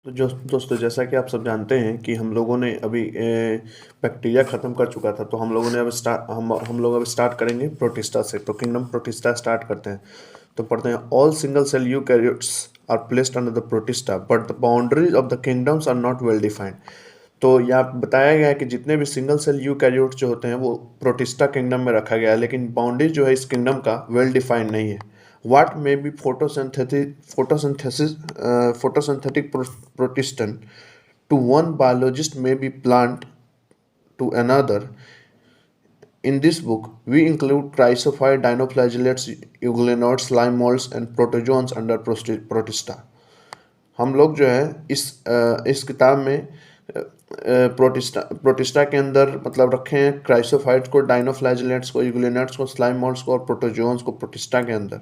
तो जो दोस्तों, जैसा कि आप सब जानते हैं कि हम लोगों ने अभी बैक्टीरिया ख़त्म कर चुका था, तो हम लोगों ने अब हम लोग अब स्टार्ट करेंगे प्रोटिस्टा से। तो किंगडम प्रोटिस्टा स्टार्ट करते हैं। तो पढ़ते हैं, all single cell eukaryotes are placed under the protista but the boundaries of the kingdoms are not well defined. तो यहाँ बताया गया है कि जितने भी सिंगल सेल यूकैरियोट्स जो होते हैं वो प्रोटिस्टा किंगडम में रखा गया है, लेकिन बाउंड्री जो है इस किंगडम का वेल डिफाइंड नहीं है। What may be photosynthetic protestant to one biologist may be plant to another. In this book, we include chrysophyte, dinoflagellates, euglenoids, slime molds, and protozoans under protista. हम लोग जो है इस किताब में प्रोटिस्टा के अंदर मतलब रखे हैं क्राइसोफाइट्स को, डाइनोफ्लैजिलेट्स को, यूग्लिनेट्स को, स्लाइम मोल्ड्स को और प्रोटोजोन्स को प्रोटिस्टा के अंदर।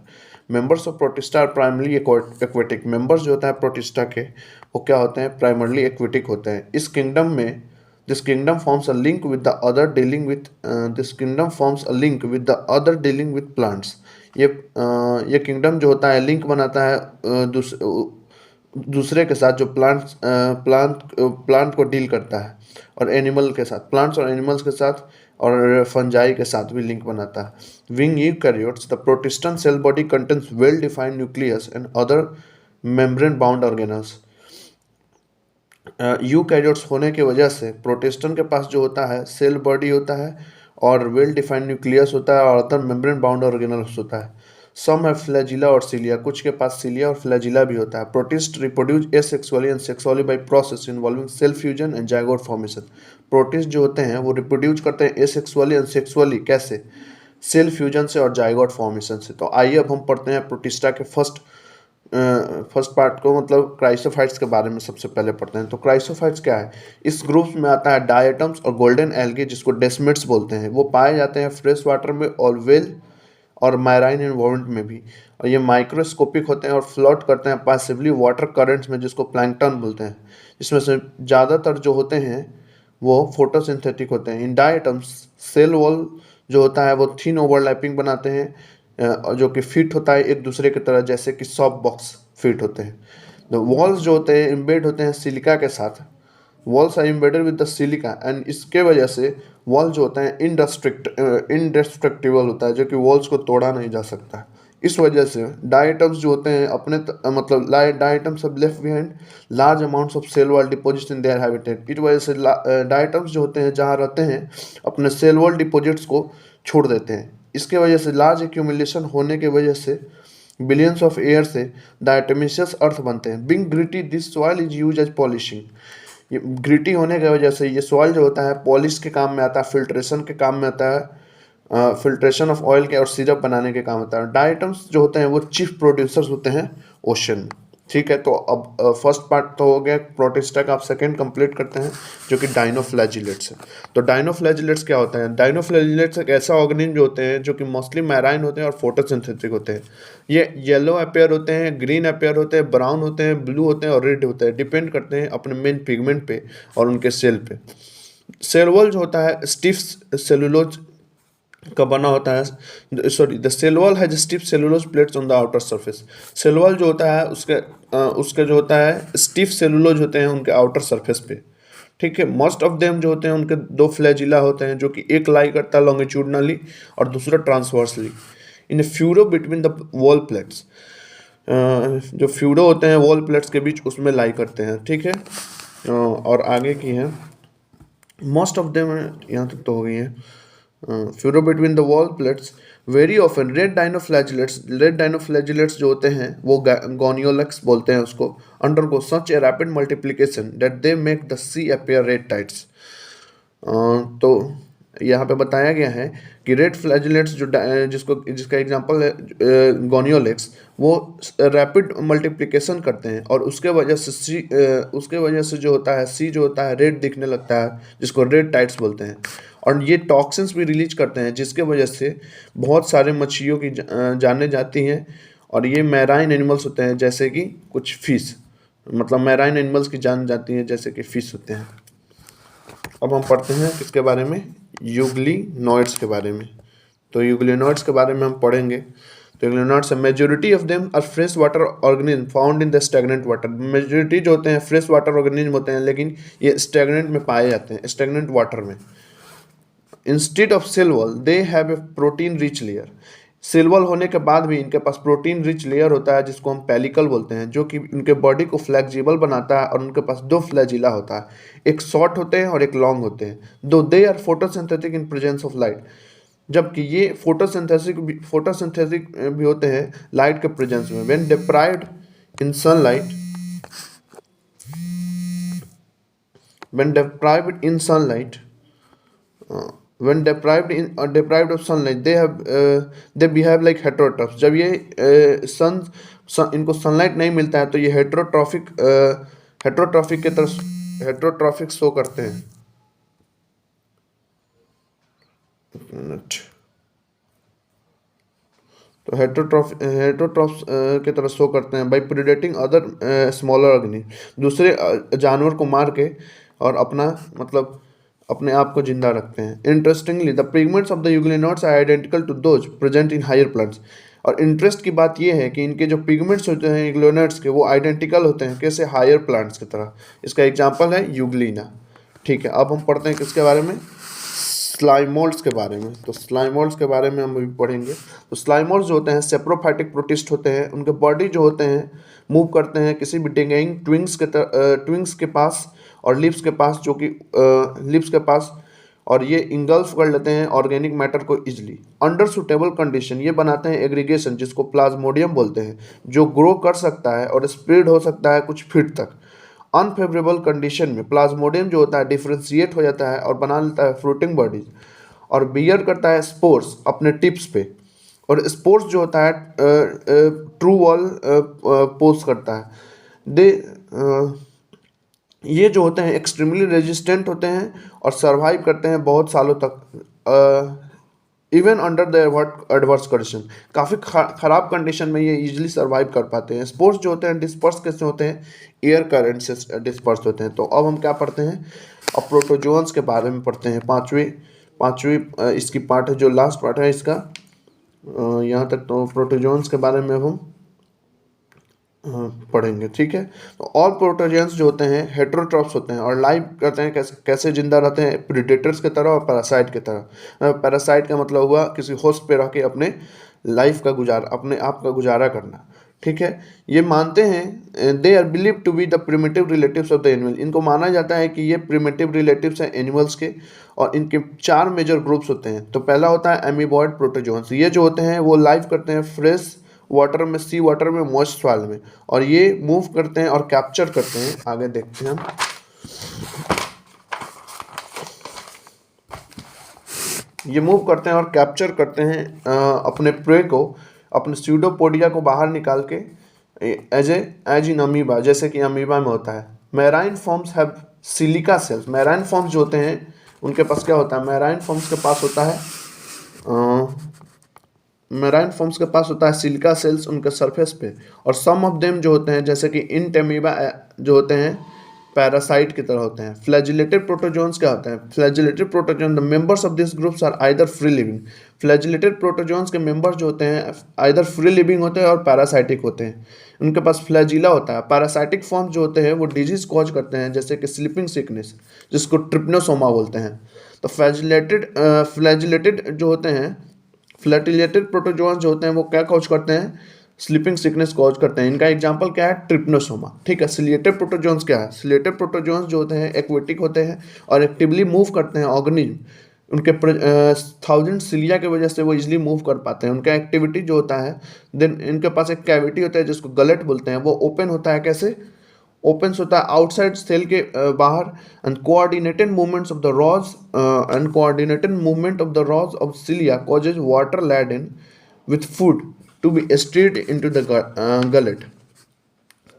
Members of protista are primarily aquatic. Members जो होता है प्रोटिस्टा के वो क्या होते हैं? प्राइमरली एक्वेटिक होते हैं। इस किंगडम में this kingdom forms a link with the other dealing with this kingdom forms a link with the other dealing with plants. ये किंगडम जो होता है लिंक बनाता है दूसरे के साथ जो प्लांट को डील करता है, और एनिमल के साथ, प्लांट्स और एनिमल्स के साथ, और फंजाई के साथ भी लिंक बनाता है। Being eukaryotes, the protistan cell body contains well defined nucleus and other membrane bound organelles. Eukaryotes होने की वजह से प्रोटिस्टन के पास जो होता है सेल बॉडी होता है और वेल डिफाइंड न्यूक्लियस होता है और अदर मेम्ब्रेन बाउंड ऑर्गेनल्स होता है। सम है फ्लैजिला और सीलिया, कुछ के पास सीलिया और फ्लैजिला भी होता है। Protist reproduce asexually and sexually by process involving cell fusion and zygote formation. Protist जो होते हैं वो रिप्रोड्यूस करते हैं एसेक्सुअली एंड सेक्सुअली, कैसे? सेल फ्यूजन से और जाइगोट फॉर्मेशन से। तो आइए अब हम पढ़ते हैं प्रोटिस्टा के फर्स्ट पार्ट को, मतलब क्राइसोफाइट्स के बारे में सबसे पहले पढ़ते हैं। तो क्राइसोफाइट्स क्या है? इस ग्रुप में आता है डायटम्स और गोल्डन एल्गे, जिसको डेस्मिड्स बोलते हैं। वो पाए जाते हैं फ्रेश वाटर में और वेल और मैराइन एनवायरनमेंट में भी, और ये माइक्रोस्कोपिक होते हैं और फ्लोट करते हैं पैसिवली वाटर करंट्स में, जिसको प्लैंकटन बोलते हैं। इसमें से ज़्यादातर जो होते हैं वो फोटोसिंथेटिक होते हैं। इन डायटम्स सेल वॉल जो होता है वो थिन ओवरलैपिंग बनाते हैं, जो कि फिट होता है एक दूसरे की तरह, जैसे कि सॉफ्ट बॉक्स फिट होते हैं। द वॉल्स जो होते हैं इम्बेड होते हैं सिलिका के साथ। Walls are embedded with the silica एंड इसके वजह से वॉल जो होता है इंडेस्ट्रक्टिबल होता है, जो कि वॉल्स को तोड़ा नहीं जा सकता। इस वजह से डायटम्स जो होते हैं मतलब डायटम्स सब left behind large amounts of cell wall deposits in their habitat. इस वजह से डायटम्स जो होते हैं जहाँ रहते हैं अपने सेल वॉल डिपॉजिट्स को छोड़ देते हैं। इसके वजह से लार्ज एक्यूमुलेशन होने की वजह से बिलियंस ऑफ ईयर से डायटोमिशियस अर्थ बनते हैं। Being gritty this soil is use as polishing. ये ग्रिटी होने की वजह से ये सॉइल जो होता है पॉलिश के काम में आता है, फिल्ट्रेशन के काम में आता है, फिल्ट्रेशन ऑफ ऑयल के और सिरप बनाने के काम आता है। डायटम्स जो होते हैं वो चीफ प्रोड्यूसर्स होते हैं ओशन में। ठीक है, तो अब फर्स्ट पार्ट तो हो गया प्रोटिस्टा का। आप सेकंड कंप्लीट करते हैं जो कि डाइनोफ्लैजिलेट्स है। तो डाइनोफ्लैजिलेट्स क्या होता है? डाइनोफ्लैजिलेट्स एक ऐसा ऑर्गेनिज्म जो होते हैं जो कि मोस्टली मैराइन होते हैं और फोटोसिंथेटिक होते हैं। ये येलो अपेयर होते हैं, ग्रीन अपेयर होते हैं, ब्राउन होते हैं, ब्लू होते हैं और रेड होते हैं। डिपेंड करते हैं अपने मेन पिगमेंट पे और उनके सेल पे। सेल वॉल जो होता है स्टिफ सेलुलोज का बना होता है। Sorry, the cell wall has stiff cellulose plates on the outer surface. Cell wall जो होता है उसके जो होता है स्टिफ सेलुलोज होते हैं उनके आउटर सरफेस पे। ठीक है, मोस्ट ऑफ देम जो होते हैं उनके दो फ्लैजिला होते हैं, जो कि एक लाई करता है लॉन्गिट्यूडनली और दूसरा transversely in furrow between the wall plates. जो फ्यूरो होते हैं वॉल प्लेट्स के बीच उसमें लाई करते हैं। ठीक है, और आगे की है मोस्ट ऑफ देम, यहाँ तक तो हो गई है। Furrow between the wall plates very often red dinoflagellates जो होते हैं वो गोनियोलेक्स बोलते हैं उसको, undergo such a rapid multiplication that they make the sea appear red tides. तो यहाँ पे बताया गया है कि रेड फ्लैजिलेट्स जिसका एग्जांपल है गोनियोलेक्स, वो रैपिड मल्टीप्लिकेशन करते हैं और उसके वजह से जो होता है सी जो होता है रेड दिखने लगता है, जिसको रेड टाइट्स बोलते हैं। और ये टॉक्सिन्स भी रिलीज करते हैं जिसके वजह से बहुत सारे मछलियों की जाने जाती हैं। और ये मैराइन एनिमल्स होते हैं, जैसे कि कुछ फिश, मतलब मैराइन एनिमल्स की जान जाती है जैसे कि फिश होते हैं। अब हम पढ़ते हैं किसके बारे में? यूग्लिनॉइड्स के बारे में। तो यूग्लिनॉइड्स के बारे में हम पढ़ेंगे। तो euglenoids majority of them are fresh water organism found in the stagnant water. Majority जो होते हैं फ्रेश वाटर ऑर्गेनिज्म होते हैं, लेकिन ये स्टेगनेंट में पाए जाते हैं, स्टेगनेंट वाटर में। Instead of cell wall they have a protein rich layer. Cell wall होने के बाद भी इनके पास प्रोटीन रिच लेयर होता है जिसको हम पेलिकल बोलते हैं, जो कि उनके बॉडी को फ्लेक्सिबल बनाता है। और उनके पास दो फ्लैजिला होता है, एक शॉर्ट होते हैं और एक लॉन्ग होते हैं। Though they are photosynthetic in presence of light, जबकि ये फोटोसिंथेटिक भी होते हैं लाइट के प्रेजेंस में। When deprived in sunlight when deprived in sunlight when deprived of sunlight they behave like heterotrophs। जब ये इनको सनलाइट नहीं मिलता है तो ये हेट्रोट्रॉफिक की तरह हेट्रोट्रॉफिक शो करते हैं। तो हेट्रोट्रॉफ्स की तरह शो करते हैं बाई प्रीडेटिंग अदर स्मॉलर ऑर्गेनिज्म, दूसरे जानवर को मार के और अपने आप को जिंदा रखते हैं। Interestingly the pigments of the euglenoids are identical to those present in higher plants. और इंटरेस्ट की बात यह है कि इनके जो पिगमेंट्स होते हैं यूग्लिनोड्स के, वो आइडेंटिकल होते हैं कैसे, हायर प्लांट्स की तरह। इसका एग्जांपल है यूग्लिना। ठीक है, अब हम पढ़ते हैं किसके बारे में, स्लाइमोल्ड्स के बारे में। तो स्लाइमोल्ड्स के बारे में हम अभी पढ़ेंगे। तो स्लाइमोल्ड्स जो होते हैं सेप्रोफाइटिक प्रोटिस्ट होते हैं। उनके बॉडी जो होते हैं मूव करते हैं किसी भी डिंगेइंग ट्विंग्स के पास और लिप्स के पास, जो कि लिप्स के पास, और ये इंगल्फ कर लेते हैं ऑर्गेनिक मैटर को इजिली अंडर सुटेबल कंडीशन। ये बनाते हैं एग्रीगेशन जिसको प्लाज्मोडियम बोलते हैं, जो ग्रो कर सकता है और स्प्रेड हो सकता है कुछ फीट तक। अनफेवरेबल कंडीशन में प्लाज्मोडियम जो होता है डिफ्रेंशिएट हो जाता है और बना लेता है फ्रूटिंग बॉडीज, और बियर करता है स्पोर्स अपने टिप्स पे। और स्पोर्स जो होता है ट्रू वॉल पोस्ट करता है। ये जो होते हैं एक्सट्रीमली रेजिस्टेंट होते हैं और सर्वाइव करते हैं बहुत सालों तक, even under the adverse condition. काफ़ी ख़राब कंडीशन में ये इजीली सर्वाइव कर पाते हैं। स्पोर्स जो होते हैं डिस्पर्स कैसे होते हैं, एयर करंट से डिस्पर्स होते हैं। तो अब हम क्या पढ़ते हैं, अब प्रोटोजोन्स के बारे में पढ़ते हैं। पाँचवीं इसकी पार्ट है, जो लास्ट पार्ट है इसका यहाँ तक। तो प्रोटोजोन्स के बारे में हम पढ़ेंगे। ठीक है, तो ऑल प्रोटोजोन्स जो होते हैं हेट्रोट्रॉप्स होते हैं और लाइव करते हैं कैसे जिंदा रहते हैं, प्रीडेटर्स की तरह और पैरासाइट की तरह। पैरासाइट का मतलब हुआ किसी होस्ट पे रह के अपने आप का गुजारा करना। ठीक है, ये मानते हैं they are believe to be the primitive relatives of the animal. इनको माना जाता है कि ये प्रिमिटिव रिलेटिव्स हैं एनिमल्स के, और इनके 4 मेजर ग्रुप्स होते हैं। तो पहला होता है एमीबॉयड प्रोटोजोन्स। ये जो होते हैं वो लाइव करते हैं फ्रेश वाटर में, सी वाटर में, मॉइस्ट सॉइल में, और ये मूव करते हैं और कैप्चर करते हैं। आगे देखते हैं हम। ये मूव करते हैं और कैप्चर करते हैं अपने प्रे को, अपने स्यूडोपोडिया को बाहर निकाल के, एज इन अमीबा, जैसे कि अमीबा में होता है। Marine forms have silica shells. Marine forms जो होते हैं उनके पास क्या होता है, मैराइन फॉर्म्स के पास होता है सिलिका सेल्स उनके सरफेस पे। और सम ऑफ देम जो होते हैं जैसे कि इंटेमीबा जो होते हैं पैरासाइट की तरह होते हैं। फ्लैजिलेटेड प्रोटोजोन्स क्या होते हैं, flagellated protozoan the members of this groups are either free living. Flagellated protozoans के मेंबर्स जो होते हैं आइदर फ्री लिविंग होते हैं और पैरासाइटिक होते हैं। उनके पास फ्लैजिला होता है। पैरासाइटिक फॉर्म जो होते हैं वो डिजीज कॉज करते हैं, जैसे कि स्लीपिंग सिकनेस, जिसको ट्रिप्नोसोमा बोलते हैं। तो फ्लैजिलेटेड जो होते हैं, फ्लैजिलेटेड प्रोटोजोन्स जो होते हैं वो क्या कॉज करते हैं, स्लीपिंग सिकनेस कॉज करते हैं। इनका एग्जांपल क्या है, ट्रिप्नोसोमा। ठीक है, सिलिएटेड प्रोटोजोन्स क्या है, सिलिएटेड प्रोटोजोन्स जो होते हैं एक्वेटिक होते हैं और एक्टिवली मूव करते हैं ऑर्गेनिज्म। उनके 1000 सिलिया की वजह से वो इजीली मूव कर पाते हैं। उनका एक्टिविटी जो होता है, देन इनके पास एक कैविटी होता है जिसको गलेट बोलते हैं, वो ओपन होता है। कैसे ओपन होता है, आउटसाइड सेल के बाहर। And coordinated movements of the rows of cilia causes water laden with food to be steered into the gullet.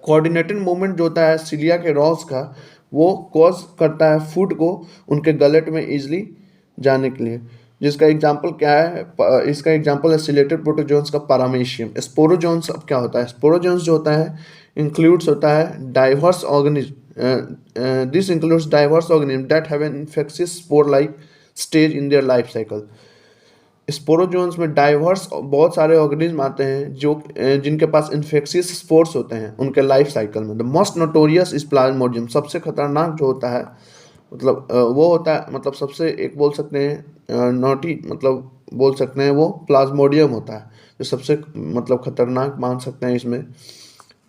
Coordinated movement जो होता है सिलिया के रॉज का, वो कॉज करता है फूड को उनके गलेट में इजीली जाने के लिए। जिसका एग्जांपल क्या है, इसका एग्जांपल है सिलिएटेड प्रोटोजोन्स का पैरामीशियम। स्पोरोजोन्स अब क्या होता है, स्पोरोजोन्स जो होता है इंक्लूड्स होता है diverse organism. This includes diverse organism that have an infectious spore like stage in their life cycle. Sporozoans में डाइवर्स बहुत सारे ऑर्गेनिज्म आते हैं जो जिनके पास इन्फेक्शियस स्पोर्स होते हैं उनके लाइफ साइकिल में। The most notorious is Plasmodium, सबसे खतरनाक जो होता है मतलब वो होता है मतलब सबसे एक बोल सकते हैं नोटी मतलब बोल सकते हैं वो प्लाज्मोडियम होता है जो सबसे मतलब खतरनाक मान सकते हैं इसमें।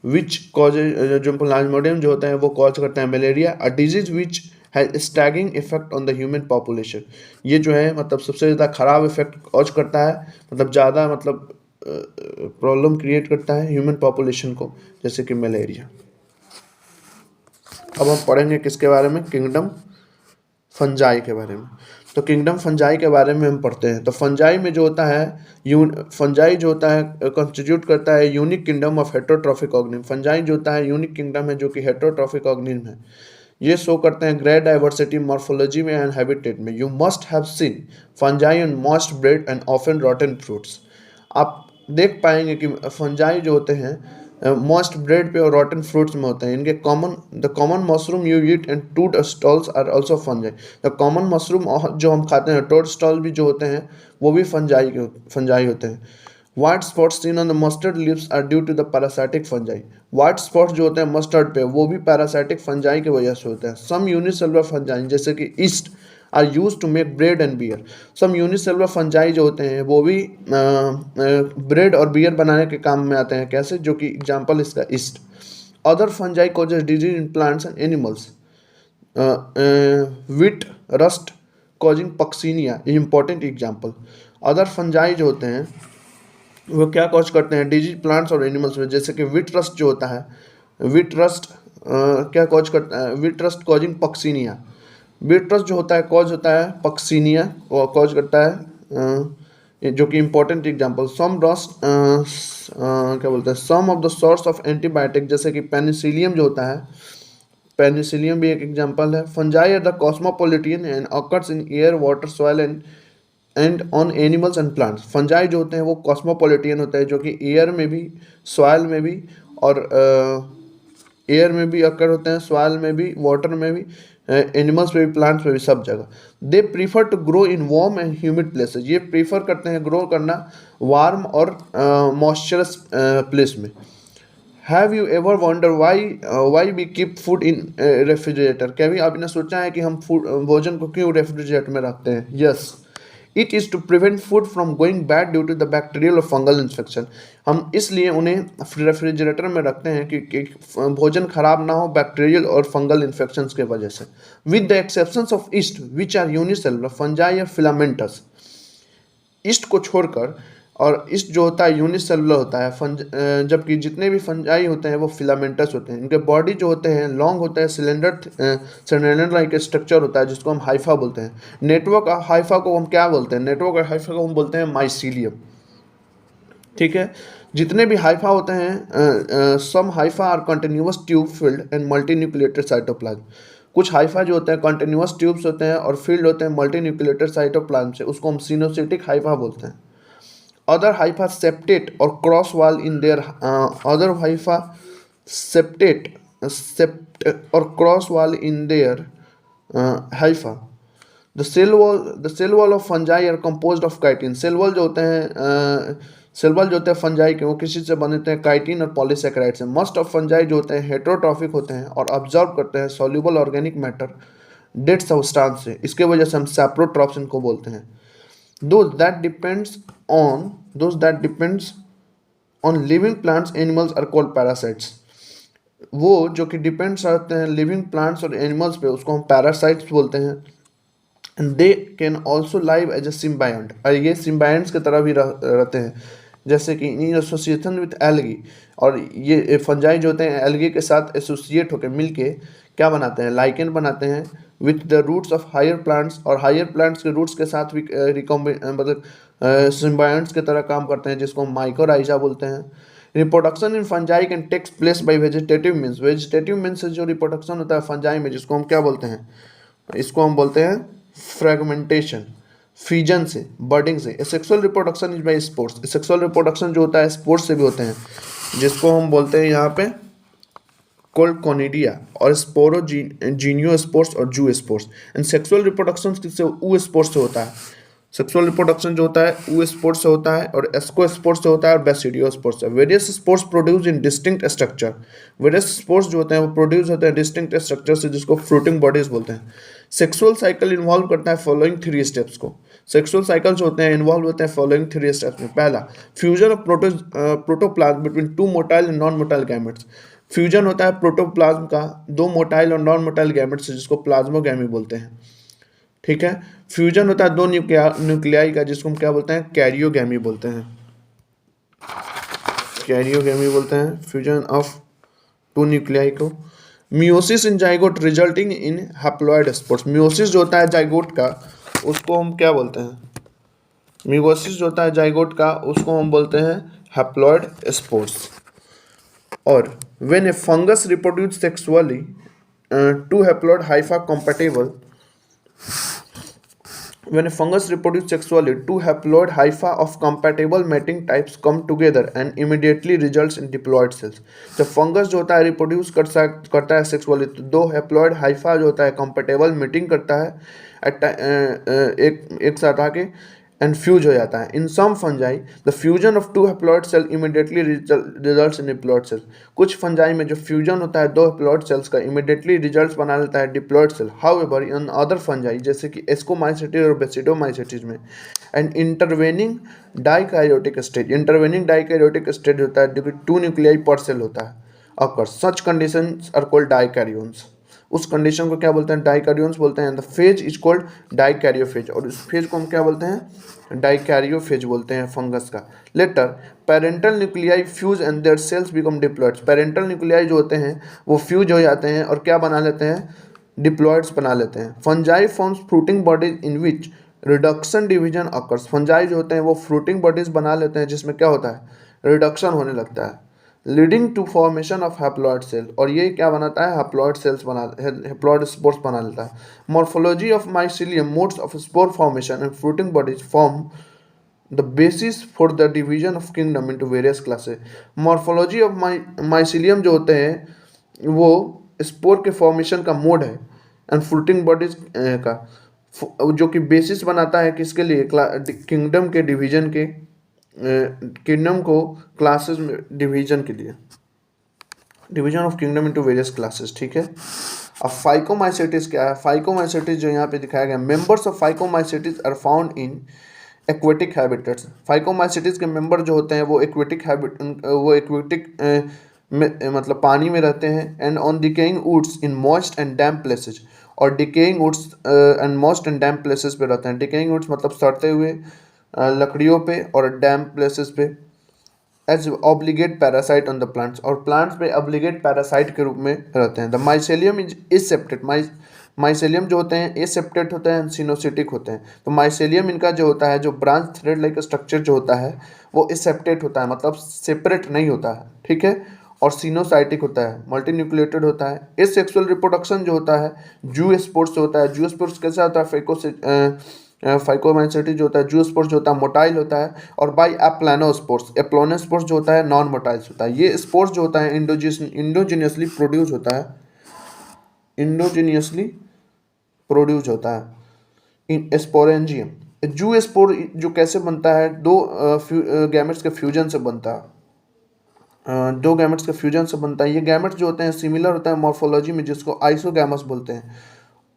विच कॉज जो प्लाज्मोडियम जो होता है वो कॉज करता है malaria, a disease which has staggering effect on the human population. ये जो है मतलब सबसे ज़्यादा खराब इफेक्ट कॉज करता है, मतलब ज़्यादा मतलब प्रॉब्लम क्रिएट करता है ह्यूमन पॉपुलेशन को, जैसे कि मलेरिया। अब हम पढ़ेंगे किसके बारे में, किंगडम फंजाई के बारे में। तो किंगडम फंजाई के बारे में हम पढ़ते हैं। तो फंजाई में जो होता है फंजाई जो होता है कॉन्स्टिट्यूट करता है unique kingdom of heterotrophic organism. Fungi जो होता है यूनिक किंगडम है जो कि हेटरोट्रॉफिक ऑर्गेनिज्म है। ये शो करते हैं ग्रेट डाइवर्सिटी मॉर्फोलॉजी में एंड हैबिटेट में। You must have seen fungi on moist bread and often rotten fruits. आप देख पाएंगे कि फंजाई जो होते हैं मॉस्ट ब्रेड पे और रॉटन फ्रूट्स में होते हैं। इनके the common mushroom you eat and toadstools are also fungi. The common mushroom जो हम खाते हैं टोड स्टॉल भी जो होते हैं वो भी फंजाई होते हैं। White spots seen on the mustard leaves are due to the parasitic fungi. White spots जो होते हैं मस्टर्ड पे वो भी पैरासाइटिक फंजाई की वजह से होते हैं। सम यूनिसेलुलर फंजाई जैसे कि yeast are used to make bread and beer. Some unicellular fungi जो होते हैं वो भी ब्रेड और बियर बनाने के काम में आते हैं। कैसे, जो कि एग्जाम्पल इसका yeast. Other fungi causes diseases in plants and animals. Wheat rust causing Puccinia important example. Other fungi जो होते हैं वो क्या कॉज करते हैं डिजीज प्लांट्स और एनिमल्स में, जैसे कि विट रस्ट जो होता है, विट रस्ट क्या कॉज करता है, विट रस्ट कॉजिंग पक्सीनिया। विट रस्ट जो होता है कॉज होता है पक्सीनिया कॉज करता है, जो कि इंपॉर्टेंट एग्जांपल। सम रस्ट क्या बोलते हैं, some of the source of antibiotic जैसे कि पेनिसिलियम जो होता है, पेनिसिलियम भी एक एग्जांपल है। Fungi are the cosmopolitan and occurs in air water soil and on animals and plants. Fungi जो होते हैं वो कॉस्मोपोलिटियन होते हैं जो कि एयर में भी, सॉइल में भी और एयर में भी अकर होते हैं, सॉइल में भी, वाटर में भी, एनिमल्स में भी, प्लांट्स में भी, सब जगह। They prefer to grow in warm and humid places. ये प्रीफर करते हैं ग्रो करना वार्म और मॉइस्चरस प्लेस में। Have you ever wonder why we keep food in refrigerator. क्या भी आपने सोचा है कि हम भोजन को क्यों रेफ्रिजरेटर में रखते हैं? Yes, it is to prevent food from going bad due to the bacterial और फंगल इन्फेक्शन। हम इसलिए उन्हें रेफ्रिजरेटर में रखते हैं कि भोजन खराब ना हो बैक्टीरियल और फंगल इन्फेक्शन के वजह से। With the exceptions of yeast which are unicellular fungi और फिलामेंटस। ईस्ट को छोड़कर, और ईस्ट जो होता है यूनिसेलुलर होता है, जबकि जितने भी फंजाई होते हैं वो फिलामेंटस होते हैं। इनके बॉडी जो होते हैं लॉन्ग होता है, सिलेंडर लाइक स्ट्रक्चर होता है जिसको हम हाइफा बोलते हैं। नेटवर्क हाइफा को हम क्या बोलते हैं, नेटवर्क हाइफा को हम बोलते हैं माइसीलियम। ठीक है, जितने भी हाइफा होते हैं, some hyphae are continuous tube filled and multi nucleated cytoplasm. कुछ हाइफा जो होते हैं कंटिन्यूअस ट्यूब्स होते हैं और फील्ड होते हैं मल्टी न्यूक्लिएटेड साइटोप्लाज्म से, उसको हम सिनोसिटिक हाइफा बोलते हैं। Other hypha septate or cross wall in their other hypha septate or cross wall in their hypha. The cell wall of fungi are composed of chitin. Cell wall जो होते हैं fungi के वो किसी से बनते हैं, काइटिन और पॉलीसेकेराइड से। मस्ट ऑफ फंजाई जो होते हैं हेटरोट्रॉफिक होते हैं और ऑब्जर्व करते हैं soluble organic matter dead substance से। इसके वजह से हम सैप्रोट्रॉप्स इनको बोलते हैं। Those that depends on living plants animals are called parasites. वो जो कि डिपेंड्स रहते हैं लिविंग प्लांट्स और एनिमल्स पे उसको हम पैरासाइट्स बोलते हैं। And they can also live as a symbiont, और ये सिम्बायंट्स की तरह भी रहते हैं, जैसे कि इन एसोसिएशन विथ एल्गी। और ये फंजाई जो होते हैं एल्गी के साथ एसोसिएट होकर मिलके क्या बनाते हैं, लाइकेन बनाते हैं with the roots of higher plants, और हायर प्लांट्स के रूट्स के साथ भी मतलब सिम्बायंट्स की तरह काम करते हैं, जिसको हम माइकोराइजा बोलते हैं। Reproduction in fungi can takes place by vegetative means. Vegetative means से जो रिप्रोडक्शन होता है फंजाई में, जिसको हम क्या बोलते हैं, इसको हम बोलते हैं फ्रेगमेंटेशन, फीजन से, बर्डिंग से। Sexual reproduction is by sports. Sexual reproduction जो होता है स्पोर्ट्स से भी होते हैं, जिसको हम बोलते हैं यहाँ पे कोल्कोनिडिया और स्पोरोजीनियो स्पोर्ट्स और जू स्पोर्ट्स। एंड सेक्सुअल रिप्रोडक्शन किससे, ऊ स्पोर्ट्स से होता है। सेक्सुअल रिप्रोडक्शन जो होता है वो स्पोर्ट से होता है और एस्को स्पोर्ट से होता है और बेसिडियो स्पोर्ट से। Various sports produce in distinct structure. Various sports जो होते हैं वो प्रोड्यूस होते हैं डिस्टिंक्ट स्ट्रक्चर से, जिसको फ्रूटिंग बॉडीज बोलते हैं। सेक्सुअल साइकिल इन्वॉल्व करता है फॉलोइंग 3 स्टेप्स को। सेक्सुअल साइकिल जो होते हैं इन्वॉल्व होते हैं फॉलोइंग 3 स्टेप्स में। पहला, fusion of protoplasm between 2 motile and non motile gametes. Fusion होता है प्रोटोप्लाज्म का 2 मोटाइल और नॉन मोटाइल गैमेट्स से, जिसको प्लाज्मोगैमी बोलते हैं। ठीक है। फ्यूजन होता है 2 न्यूक्लियाई का, जिसको हम क्या बोलते हैं, कैरियोगैमी बोलते हैं। कैरियोगैमी बोलते हैं फ्यूजन ऑफ 2 न्यूक्लियाई को। Meiosis in zygote resulting in haploid sports. Meiosis जो होता है जाइगोट का, उसको हम क्या बोलते हैं, मियोसिस जो होता है जाइगोट का, उसको हम बोलते हैं हैप्लॉइड स्पोर्ट्स। और when A fungus reproduce sexually 2 haploid Haifa compatible, when a fungus reproduces sexually, 2 haploid hypha of compatible mating types come together and immediately results in diploid cells. जब फंगस जो होता है रिप्रोड्यूस करता है sexually, तो 2 haploid Haifa जो होता है कंपेटेबल मीटिंग करता है एक साथ आके एंड फ्यूज हो जाता है। In some fungi the fusion of 2 haploid cell immediately results in diploid cell. कुछ फंजाई में जो फ्यूजन होता है 2 हैप्लॉइड सेल्स का, इमीडिएटली रिजल्ट्स बना लेता है diploid cell. However in other fungi जैसे कि एस्कोमाइसिटिस और बेसिडोमाइसिटिस में and intervening dikaryotic stage, intervening dikaryotic stage होता है जो कि 2 न्यूक्लियाई पर सेल होता है occur. Such conditions are called dikaryons. उस कंडीशन को क्या बोलते हैं, डाइकैरियोन्स बोलते हैं। The phase is called dikaryophase, और उस फेज को हम क्या बोलते हैं, डाइकैरियोफेज बोलते हैं फंगस का। Later parental nuclei fuse and their cells become diploids. Parental nuclei जो होते हैं वो फ्यूज हो जाते हैं और क्या बना लेते हैं, डिप्लॉइड्स बना लेते हैं। Fungi forms fruiting bodies in which reduction division occurs. Fungi जो होते हैं वो फ्रूटिंग बॉडीज बना लेते हैं जिसमें क्या होता है, रिडक्शन होने लगता है, leading to formation of haploid cell. और ये क्या बनाता है, हैप्लॉइड सेल्स हैप्लॉइड स्पोर्स बना लेता है। Morphology of mycelium, modes of spore formation and fruiting bodies form the basis for the division of kingdom into various classes. Morphology of mycelium जो होते हैं वो स्पोर के फॉर्मेशन का मोड है एंड फ्रूटिंग बॉडीज का, जो कि बेसिस बनाता है किसके लिए, किंगडम के डिवीजन के, किंगडम को क्लासेस में डिवीजन के लिए, division of kingdom into various classes. ठीक है। अब फाइकोमाइसेटिस क्या है, फाइकोमाइसेटिस जो यहाँ पे दिखाया गया, members of phycomycetes are found in aquatic habitats. Phycomycetes के मेंबर जो होते हैं वो एक्वेटिक मतलब पानी में रहते हैं and on decaying woods in moist and damp places, और decaying woods and moist and damp places पे रहते हैं। डिकेइंग वुड्स मतलब सड़ते हुए लकड़ियों पे और डैम्प प्लेसेस पे। As obligate parasite on the plants, और प्लांट्स पे ऑब्लिगेट पैरासाइट के रूप में रहते हैं। The mycelium is aseptate, mycelium जो होते हैं एसेप्टेड होते हैं, सिनोसिटिक होते हैं। तो माइसेलियम इनका जो होता है, जो ब्रांच थ्रेड लाइक स्ट्रक्चर जो होता है वो एसेप्टेड होता है, मतलब सेपरेट नहीं होता है। ठीक है। और सिनोसाइटिक होता है, मल्टी न्यूक्लिएटेड होता है। इस सेक्सुअल रिप्रोडक्शन जो होता है जू स्पोर्ट्स होता है। जू स्पोर्ट्स कैसा होता है, फाइकोमाइसेटिस जो होता है, जू स्पोर्ट्स जो होता है मोटाइल होता है, और बाई एप्लानोस्पोर्स, एप्लानोस्पोर्स जो होता है नॉन मोटाइल्स होता है। ये स्पोर्ट्स जो होता है इंडोजिनियसली प्रोड्यूस होता है, इंडोजिनियसली प्रोड्यूस होता है इन स्पोरेंजियम। जू स्पोर जो कैसे बनता है, 2 गैमेट्स के फ्यूजन से बनता है, 2 गैमेट्स के फ्यूजन से बनता है। ये गैमेट्स जो होते हैं सिमिलर होता है मॉर्फोलॉजी में, जिसको आइसोगैमस बोलते हैं,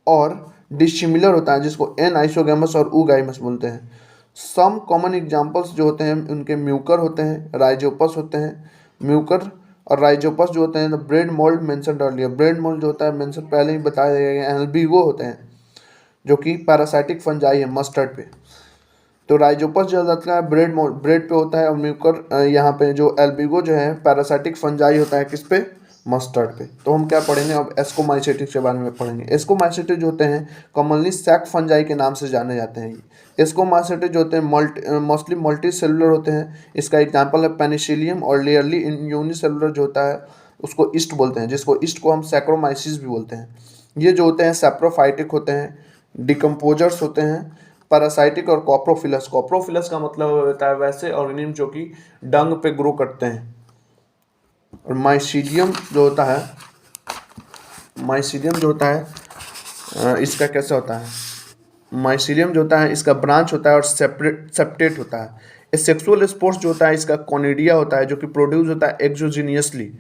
और डिसिमिलर होता है जिसको एन आइसोगैमस और ऊगाइमस बोलते हैं। सम कॉमन एग्जांपल्स जो होते हैं उनके म्यूकर होते हैं, राइजोपस होते हैं। म्यूकर और राइजोपस जो होते हैं, the bread mould mention earlier, bread mould जो होता है मेंशन पहले ही बताया गया है। एल्बिगो होते हैं जो कि पैरासाइटिक फंजाई है मस्टर्ड पे। तो राइजोपस जो होता है ब्रेड पे होता है, और म्यूकर यहाँ पे जो एल्बिगो जो है पैरासाइटिक फंजाई होता है किस पे, मस्टर्ड पे। तो हम क्या पढ़ेंगे अब, एस्कोमाइसेटिस के बारे में पढ़ेंगे। एस्कोमाइसेटिस जो होते हैं कॉमनली सैक फंजाई के नाम से जाने जाते हैं। एस्कोमाइसेटिस जो होते हैं मोस्टली मल्टी सेलुलर होते हैं। इसका एग्जांपल है पेनिसिलियम, और लेयरली यूनिसेलुलर जो होता है उसको ईस्ट बोलते हैं, जिसको ईस्ट को हम सैक्रोमाइसिस भी बोलते हैं। ये जो होते हैं सैप्रोफाइटिक होते हैं, डिकम्पोजर्स होते हैं, पैरासाइटिक और कॉप्रोफिलस। कॉप्रोफिलस का मतलब होता है वैसे ऑर्गेनिज्म जो कि डंग पे ग्रो करते हैं। और माइसीडियम जो होता है, माइसीडियम जो होता है इसका कैसा होता है, माइसीलियम जो होता है इसका ब्रांच होता है और सेप्टेट होता है। सेक्सुअल स्पोर्स जो होता है इसका कॉनिडिया होता है जो कि प्रोड्यूस होता है एक्सोजीनियसली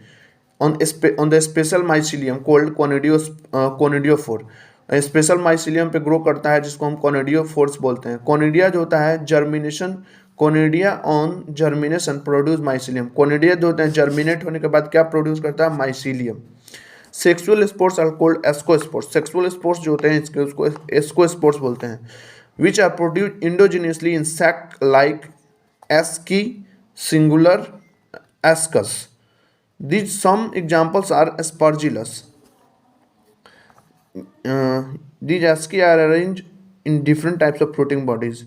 on the special mycelium called conidiophore। Special mycelium पे ग्रो करता है जिसको हम कॉनिडियोफोर्स बोलते हैं। कॉनिडिया जो होता है germination, conidia on germination produce mycelium. Conidia जो होता है जर्मिनेट होने के बाद क्या प्रोड्यूस करता है? Mycelium. Sexual spores are called ascospores. Sexual spores जो होते हैं इसके उसको एस्कोस्पोर्स बोलते हैं। Which are produce endogenously in sac like asci singular ascus. These some examples are aspergillus. These asci are arranged in different types of fruiting bodies.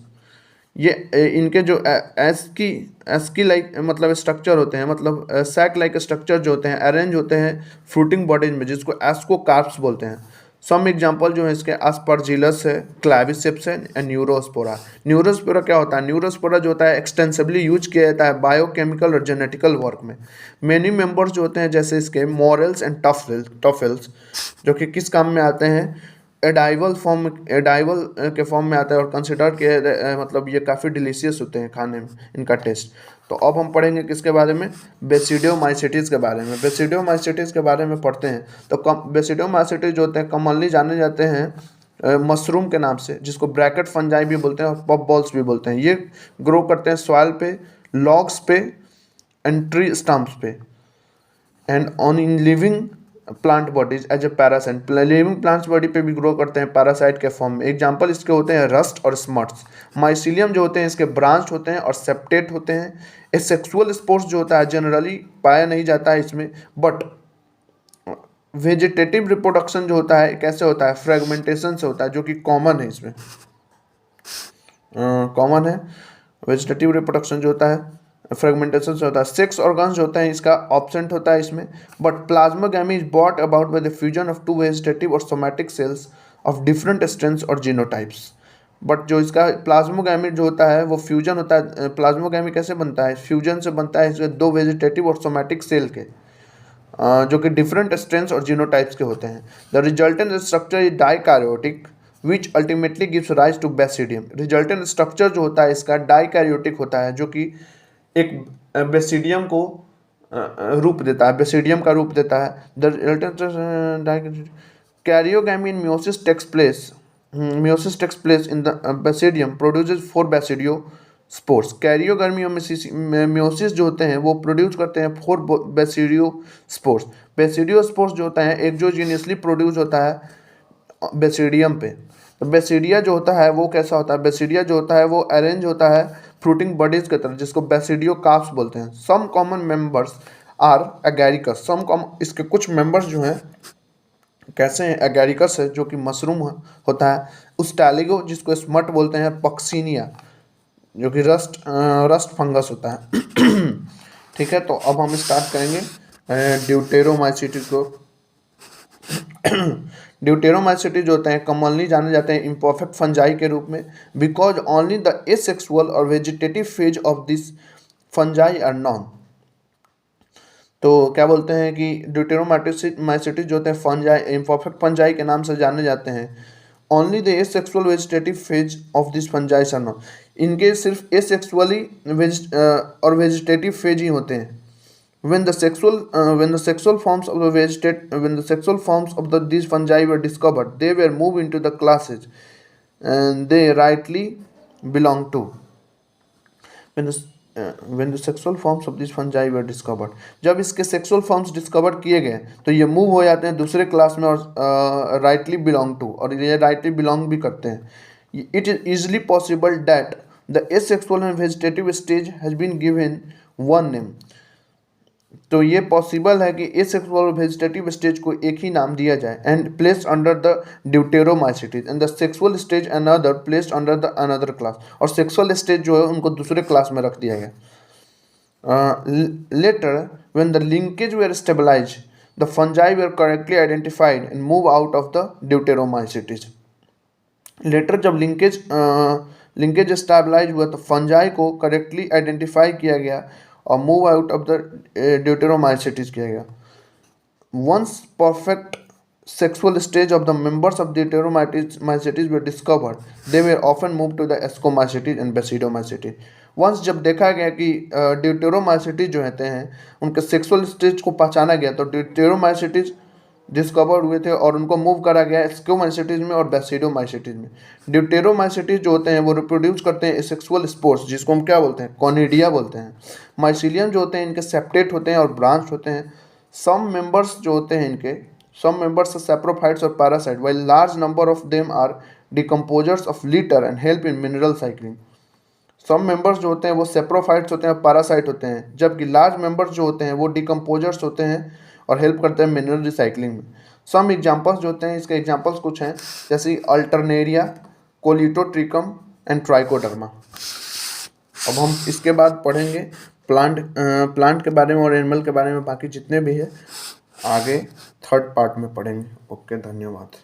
ये इनके जो एस्की लाइक मतलब स्ट्रक्चर होते हैं, मतलब सैक लाइक स्ट्रक्चर जो होते हैं अरेंज होते हैं फ्रूटिंग बॉडीज में, जिसको एस्कोकार्प्स बोलते हैं। सम एग्जांपल जो है इसके एस्परजिलस है, क्लैविसेप्स है एंड न्यूरोस्पोरा। न्यूरोस्पोरा क्या होता है? न्यूरोस्पोरा जो होता है एक्सटेंसिवली यूज किया जाता है बायोकेमिकल और जेनेटिकल वर्क में। मेनी मेंबर्स जो होते हैं जैसे इसके मोरल्स एंड टफेल्स जो कि किस काम में आते हैं? एडाइवल के फॉर्म में आता है और कंसिडर के मतलब ये काफ़ी डिलीशियस होते हैं खाने में इनका टेस्ट। तो अब हम पढ़ेंगे किसके बारे में? बेसिडियोमाइसीटीज के बारे में। बेसिडियोमाइसीटीज के बारे में पढ़ते हैं तो बेसिडियोमाइसीटीज जो होते हैं कॉमनली जाने जाते हैं मशरूम के नाम से, जिसको ब्रैकेट फंजाई भी बोलते हैं और पॉप बॉल्स भी बोलते हैं। ये ग्रो करते हैं सॉइल पे, लॉग्स पे एंड ट्री स्टम्प्स पे and on in living plant bodies as a parasite. Living plants body पे भी ग्रो करते हैं पैरासाइट के फॉर्म में। एग्जांपल इसके होते हैं रस्ट और स्मट्स। माइसीलियम जो होते हैं इसके ब्रांच होते हैं और सेप्टेट होते हैं। ए सेक्सुअल स्पोर्स जो होता है जनरली पाया नहीं जाता है इसमें, बट वेजिटेटिव रिप्रोडक्शन जो होता है कैसे होता है? फ्रेगमेंटेशन से होता है, जो कि कॉमन है इसमें, कॉमन है। वेजिटेटिव रिप्रोडक्शन जो होता है फ्रेगमेंटेशन से होता है। सेक्स ऑर्गन्स जो होता है इसका ऑब्सेंट होता है इसमें, but plasmogamy is brought about by the fusion of two vegetative और somatic cells of different strains और जीनोटाइप्स। बट जो इसका प्लाज्मोगैमी जो होता है वो फ्यूजन होता है। प्लाज्मोगैमी कैसे बनता है? फ्यूजन से बनता है इसके दो वेजिटेटिव और सोमैटिक सेल के, जो कि डिफरेंट स्ट्रेंथ्स और जीनोटाइप्स के होते हैं। The resultant structure is dikaryotic which ultimately gives rise to basidium. Resultant structure जो होता है इसका डाइकैरियोटिक होता है, जो कि एक बेसिडियम को रूप देता है, बेसिडियम का रूप देता है। The karyogamy in meiosis takes place in the basidium produces 4 basidiospores. Karyogamy में मियोसिस जो होते हैं वो प्रोड्यूस करते हैं 4 बेसिडियो स्पोर्स। बेसिडियो स्पोर्स जो होता है एक्सोजीनियसली प्रोड्यूस होता है बेसिडियम पे। तो बेसिडिया जो होता है वो कैसा होता है? बेसिडिया जो होता है वो अरेंज होता है फ्रूटिंग बॉडीज की तरह, जिसको बेसिडियो कार्प्स बोलते हैं। Some common members are agaricus. इसके कुछ मेंबर्स जो हैं कैसे हैं? एगैरिकस है जो कि मशरूम होता है। उस्टैलिगो जिसको स्मट बोलते हैं। पक्सीनिया जो कि रस्ट फंगस होता है। ठीक है, तो अब हम स्टार्ट करेंगे ड्यूटेरोमाइसीटीज को। ड्यूटेरोमाइसीटी जो होते हैं कॉमनली जाने जाते हैं इम्परफेक्ट फंजाई के रूप में, बिकॉज ओनली द एसेक्सुअल और vegetative phase of this fungi are known. तो क्या बोलते हैं कि ड्यूटेरोमाइसीटी जो होते हैं फंजाई, इम्परफेक्ट फंजाई के नाम से जाने जाते हैं। Only the asexual vegetative phase of this fungi are known. इनके सिर्फ एसेक्सुअली और वेजिटेटिव फेज ही होते हैं। When the sexual forms of these fungi were discovered, they were moved into the classes and they rightly belong to. When the sexual forms of these fungi were discovered, जब इसके sexual forms discover किए गए तो ये move हो जाते हैं दूसरे क्लास में और rightly belong to, और ये rightly belong भी करते हैं। It is easily possible that the asexual and vegetative stage has been given one name. तो ये पॉसिबल है कि एसेक्सुअल और वेजिटेटिव स्टेज को एक ही नाम दिया जाए and placed under the deuteromycetes and the sexual stage another placed under the another class. और सेक्सुअल स्टेज जो है उनको दूसरे क्लास में रख दिया गया। Later when the linkage were stabilize the fungi were correctly identified and move out of the deuteromycetes. Later जब लिंकेज स्टेबलाइज हुआ तो फंजाई को करेक्टली आइडेंटिफाई किया गया और move out of the deuteromycetes किया गया। Once perfect sexual stage of the members of Deuteromycetes were discovered, they were often moved to the Ascomycetes and Basidiomycetes. Once जब देखा गया कि ड्यूटेरोमाइसिटीज जो होते हैं उनके सेक्सुअल स्टेज को पहचाना गया, तो ड्यूटेरोमाइसिटीज डिस्कवर हुए थे और उनको मूव करा गया एस्कोमाइसिटीज में और बेसिडोमाइसिटीज में। ड्यूटेरोमाइसिटीज जो होते हैं वो रिप्रोड्यूस करते हैं सेक्सुअल स्पोर्स, जिसको हम क्या बोलते हैं, कॉनिडिया बोलते हैं। माइसिलियम जो होते हैं इनके सेप्टेट होते हैं और ब्रांच होते हैं। सम मेंबर्स जो होते हैं इनके, some members are saprophytes or parasites, while large number of them are decomposers of litter and help in mineral cycling. some members जो होते हैं वो सेप्रोफाइट्स होते हैं, पैरासाइट होते हैं, जबकि लार्ज मेंबर्स जो होते हैं वो डिकम्पोजर्स होते हैं और हेल्प करते हैं मिनरल रिसाइकलिंग में। सम एग्जांपल्स जो होते हैं, इसके एग्जांपल्स कुछ हैं, जैसे अल्टरनेरिया, कोलिटोट्रिकम एंड ट्राइकोडर्मा। अब हम इसके बाद पढ़ेंगे प्लांट के बारे में और एनिमल के बारे में, बाकी जितने भी है आगे थर्ड पार्ट में पढ़ेंगे। ओके, धन्यवाद।